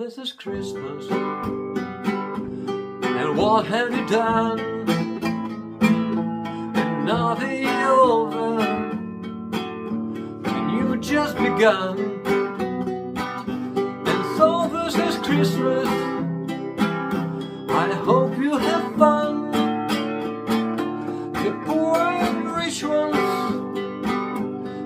this is Christmas, and what have you done? And now the year over, and you just begun. And so this is Christmas, I hope you have fun. The poor and rich ones,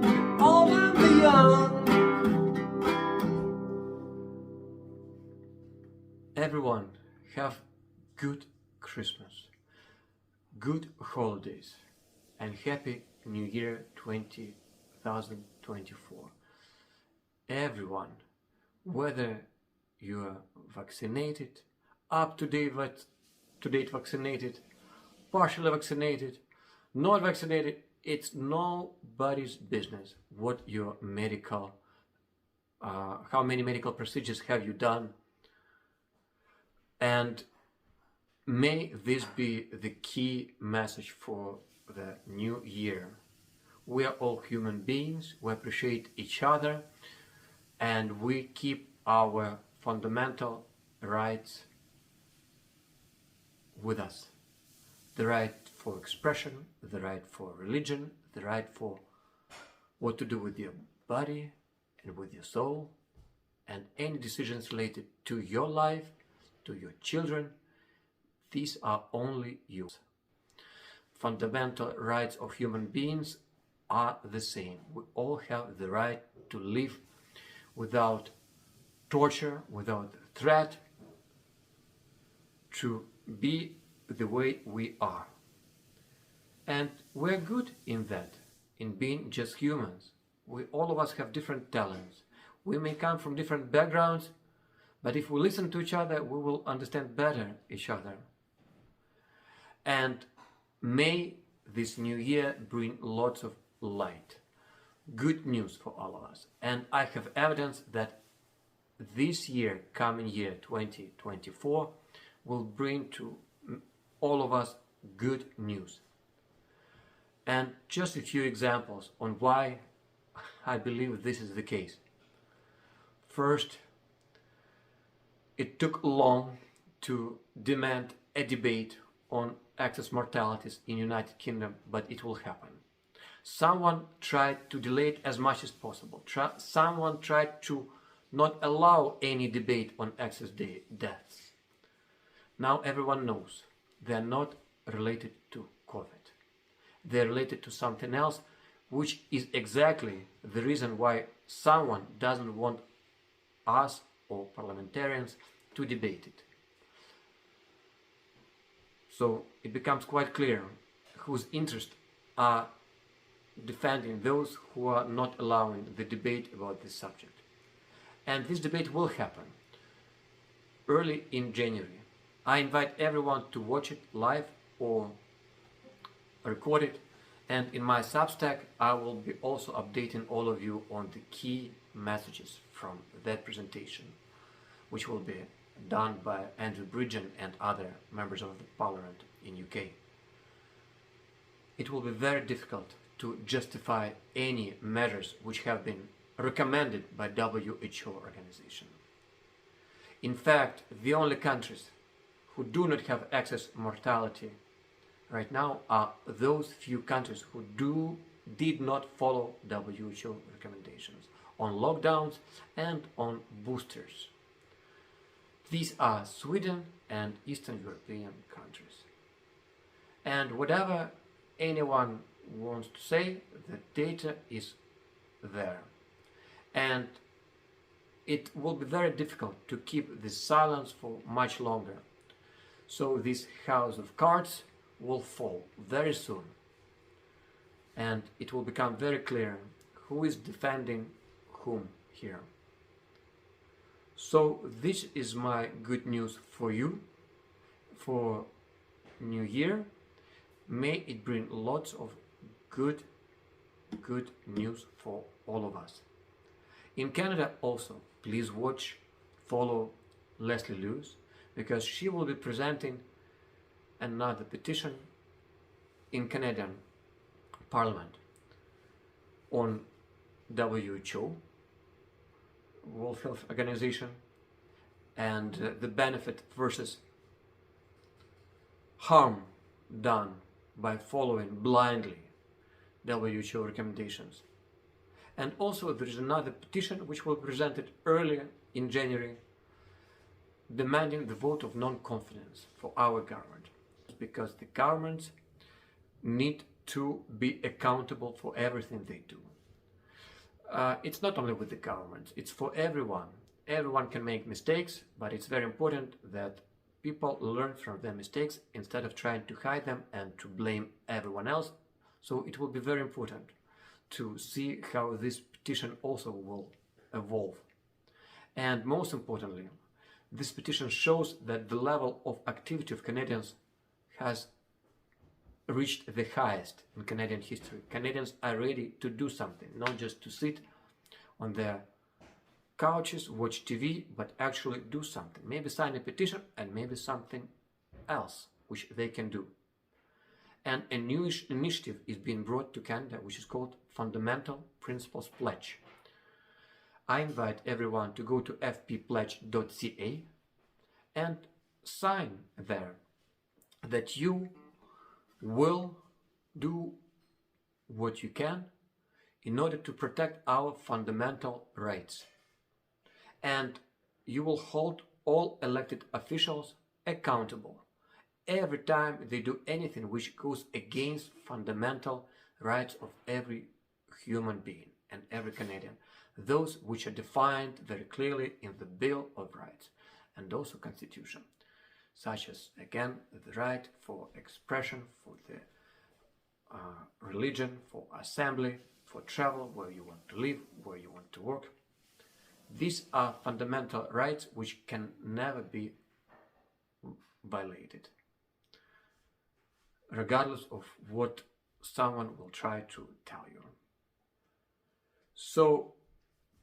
the old and the young. Everyone, have good Christmas, good holidays, and Happy New Year 2024. Everyone, whether you are vaccinated, up-to-date vaccinated, partially vaccinated, not vaccinated, it's nobody's business what your medical, how many medical procedures have you done. And may this be the key message for the new year. We are all human beings, we appreciate each other, and we keep our fundamental rights with us. The right for expression, the right for religion, the right for what to do with your body and with your soul, and any decisions related to your life, to your children. These are only yours. Fundamental rights of human beings are the same. We all have the right to live without torture, without threat, to be the way we are. And we're good in that, in being just humans. All of us have different talents. We may come from different backgrounds, but if we listen to each other, we will understand better each other. And may this new year bring lots of light, good news for all of us. And I have evidence that this year, coming year 2024, will bring to all of us good news. And just a few examples on why I believe this is the case. First, it took long to demand a debate on excess mortalities in United Kingdom, but it will happen. Someone tried to delay it as much as possible. Someone tried to not allow any debate on excess deaths. Now everyone knows they're not related to COVID. They're related to something else, which is exactly the reason why someone doesn't want us or parliamentarians to debate it. So it becomes quite clear whose interests are defending those who are not allowing the debate about this subject. And this debate will happen early in January. I invite everyone to watch it live or record it, and in my Substack I will be also updating all of you on the key messages from that presentation, which will be done by Andrew Bridgen and other members of the Parliament in UK. It will be very difficult to justify any measures which have been recommended by WHO organization. In fact, the only countries who do not have excess mortality right now are those few countries who did not follow WHO recommendations on lockdowns and on boosters. These are Sweden and Eastern European countries. And whatever anyone wants to say, the data is there. And it will be very difficult to keep this silence for much longer. So this house of cards will fall very soon. And it will become very clear who is defending whom here. So this is my good news for you for New Year. May it bring lots of good news for all of us. In Canada also, please follow Leslie Lewis, because she will be presenting another petition in Canadian Parliament on WHO, World Health Organization, and the benefit versus harm done by following blindly WHO recommendations. And also there is another petition which was presented earlier in January, demanding the vote of non-confidence for our government, because the governments need to be accountable for everything they do. It's not only with the government, it's for everyone. Everyone can make mistakes, but it's very important that people learn from their mistakes instead of trying to hide them and to blame everyone else. So it will be very important to see how this petition also will evolve. And most importantly, this petition shows that the level of activity of Canadians has reached the highest in Canadian history. Canadians are ready to do something, not just to sit on their couches, watch TV, but actually do something. Maybe sign a petition and maybe something else which they can do. And a new initiative is being brought to Canada which is called Fundamental Principles Pledge. I invite everyone to go to fppledge.ca and sign there that you will do what you can in order to protect our fundamental rights. And you will hold all elected officials accountable every time they do anything which goes against fundamental rights of every human being and every Canadian, those which are defined very clearly in the Bill of Rights and also Constitution, such as, again, the right for expression, for the religion, for assembly, for travel, where you want to live, where you want to work. These are fundamental rights which can never be violated, regardless of what someone will try to tell you. So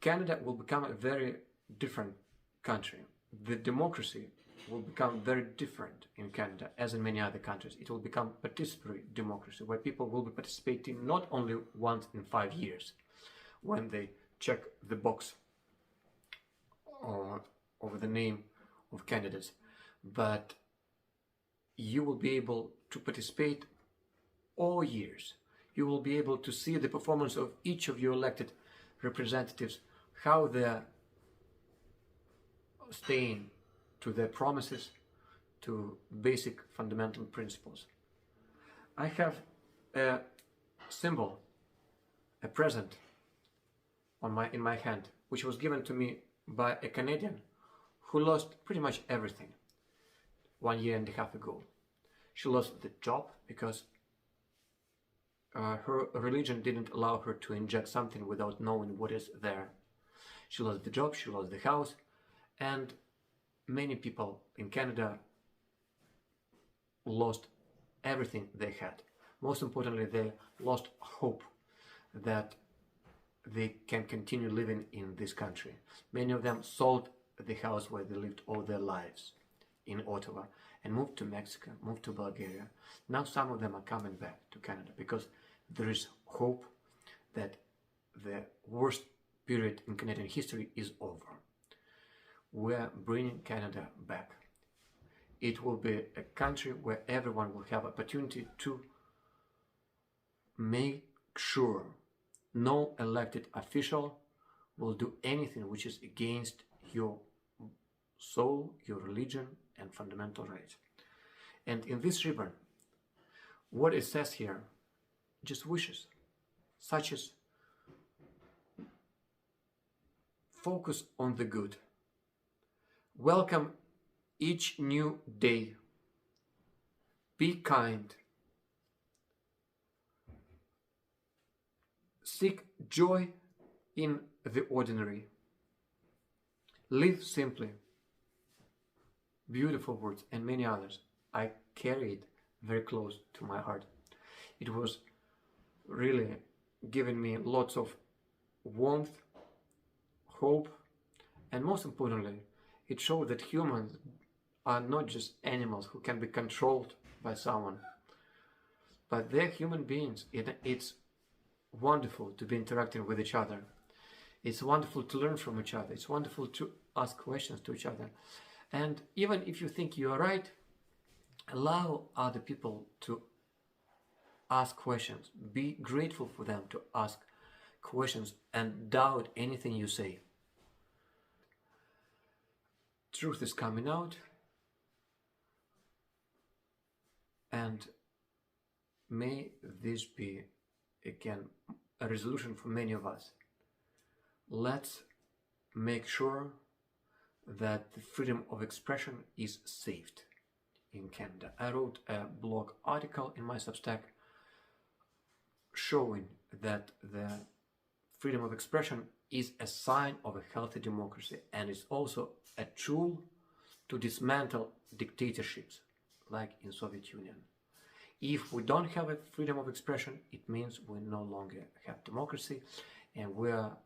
Canada will become a very different country. The democracy will become very different in Canada, as in many other countries. It will become participatory democracy, where people will be participating not only once in 5 years, when they check the box over the name of candidates, but you will be able to participate all years. You will be able to see the performance of each of your elected representatives, how they're staying to their promises, to basic fundamental principles. I have a symbol, a present in my hand, which was given to me by a Canadian who lost pretty much everything 1.5 years ago. She lost the job because her religion didn't allow her to inject something without knowing what is there. She lost the job, she lost the house, and many people in Canada lost everything they had. Most importantly, they lost hope that they can continue living in this country. Many of them sold the house where they lived all their lives in Ottawa and moved to Mexico, moved to Bulgaria. Now some of them are coming back to Canada because there is hope that the worst period in Canadian history is over. We're bringing Canada back. It will be a country where everyone will have opportunity to make sure no elected official will do anything which is against your soul, your religion, and fundamental rights. And in this ribbon, what it says here, just wishes, such as focus on the good, welcome each new day, be kind, seek joy in the ordinary, live simply. Beautiful words, and many others. I carry it very close to my heart. It was really giving me lots of warmth, hope, and most importantly, it showed that humans are not just animals who can be controlled by someone, but they're human beings. It's wonderful to be interacting with each other. It's wonderful to learn from each other. It's wonderful to ask questions to each other. And even if you think you are right, allow other people to ask questions. Be grateful for them to ask questions and doubt anything you say. Truth is coming out, and may this be again a resolution for many of us. Let's make sure that the freedom of expression is saved in Canada. I wrote a blog article in my Substack showing that the freedom of expression is a sign of a healthy democracy, and is also a tool to dismantle dictatorships like in Soviet Union. If we don't have a freedom of expression, it means we no longer have democracy, and we are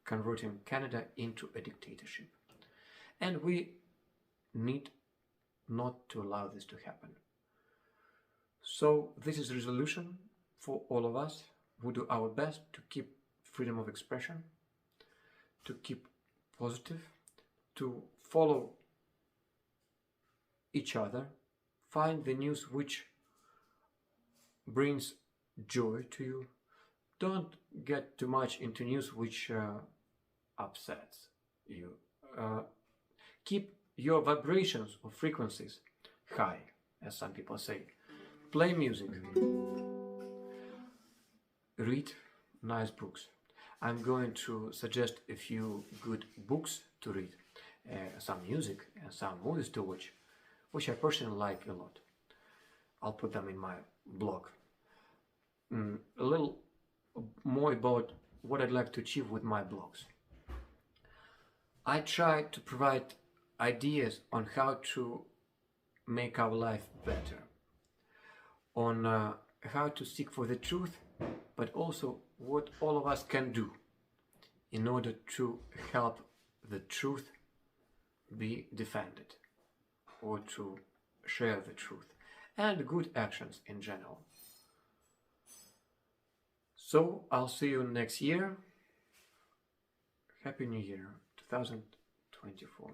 converting Canada into a dictatorship. And we need not to allow this to happen. So this is a resolution for all of us who do our best to keep freedom of expression, to keep positive, to follow each other, find the news which brings joy to you. Don't get too much into news which upsets you. Keep your vibrations or frequencies high, as some people say. Play music. Read nice books. I'm going to suggest a few good books to read, some music and some movies to watch, which I personally like a lot. I'll put them in my blog. A little more about what I'd like to achieve with my blogs. I try to provide ideas on how to make our life better, on how to seek for the truth, but also what all of us can do in order to help the truth be defended, or to share the truth, and good actions in general. So I'll see you next year. Happy New Year 2024.